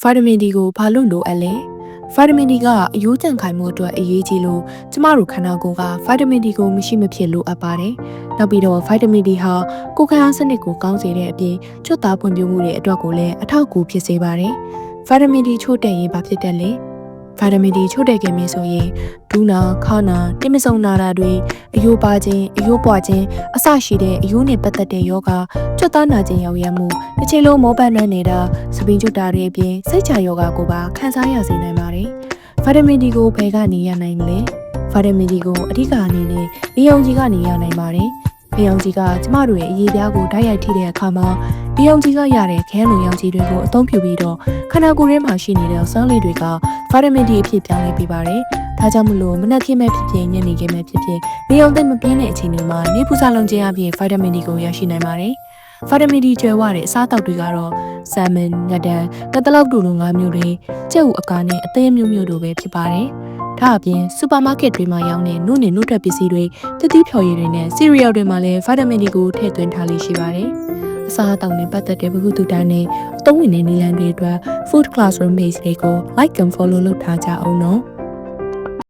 ဗီတာမင် D ကိုဘာလို့လိုအပ်လဲဗီတာမင် D ကအရိုးကျန်ခိုင်မှုအတွက်အရေးကြီးလို့ကျမတို့ခန္ဓာကိုယ်ကဗီတာမင် D ကိုမရှိမဖြစ်လိုအပ်ပါတယ်နောက်ပြီးတော့ဗီတာမင် D ဟာကိုယ်ခံအားစနစ်ကိုကောင်းစေတဲ့အပြင်ချွတ်သားဖွံ့ဖြိုးမှုတွေအတွက်ကိုလည်းအထောက်အကူဖြစ်စေပါတယ်ဗီတာမင် D ချို့တဲ့ရင်ဘာဖြစ်တတ်လဲဗီတာမင် D ချို့တဲ့ခင်မင်းဆိုရင်ဒူးနာခါနာတင်မဆုံနာတာတွေအယိုးပါခြင်းအယိုးပွားခြင်းအစရှိတဲ့အယိုးနဲ့ပတ်သက်တဲ့ယောဂချွတ်သားနာခြင်းရောက်ရမှုတစ်ချိန်လုံးမောပတ်နှံ့နေတာစပင်းကျွတ်တာတွေအပြင်စိတ်ချယောဂကိုပါခံစားရစေနိုင်ပါတယ်ဗီတာမင် D ကိုဘယ်ကနေရနိုင်မလဲဗီတာမင် D ကိုအဓိကအနေနဲ့နေရောင်ခြည်ကနေရနိုင်ပါတယ်နေရောင်ခြည်ကကျမတို့ရဲ့အရေးပြားကိုဓာတ်ရိုက်ထိတဲ့အခါမှာနေရောင်ခြည်ကရတဲ့ခဲလိုရောင်ခြည်တွေကိုအသုံးပြုပြီးတော့ခန္ဓာကိုယ်ထဲမှာရှိနေတဲ့ဆဲလေးတွေကဗီတာမင် D အဖြစ်ပြောင်းလဲပေးပါတယ်ဒါကြောင့်မလို့မနက်ခင်းမဲ့ဖြစ်ဖြစ်ညနေခင်းမဲ့ဖြစ်ဖြစ်နေရောင်သိမ့်မပြင်းတဲ့အချိန်တွေမှာနေပူစာလုံးခြင်းအပြင်ဗီတာမင် D ကိုရရှိနိုင်ပါတယ်ဗီတာမင် D ကျွဲဝတဲ့အစားအသောက်တွေကတော့ဆာမန်ငတ်တန်ငတ်တလောက်တို့လို၅မျိုးတွေကြက်ဥအကာနဲ့အသေးမျိုးမျိုးတို့ပဲဖြစ်ပါတယ်ဒါအပြင်စူပါမားကတ်တွေမှာရောင်းတဲ့နှုတ်နဲ့နှုတ်ထွက်ပစ္စည်းတွေတတိဖြော်ရည်တွေနဲ့စီရီယယ်တွေမှာလည်းဗီတာမင် D ကိုထည့်သွင်းထားလေးရှိပါတယ်အစားအသောက်နဲ့ပတ်သက်တဲ့ဗဟုသုတနဲ့အသုံးဝင်တဲ့နည်းလမ်းတွေအတွက် Food Classroom Page လေးကို Like and Follow လုပ်ထားကြအောင်နော်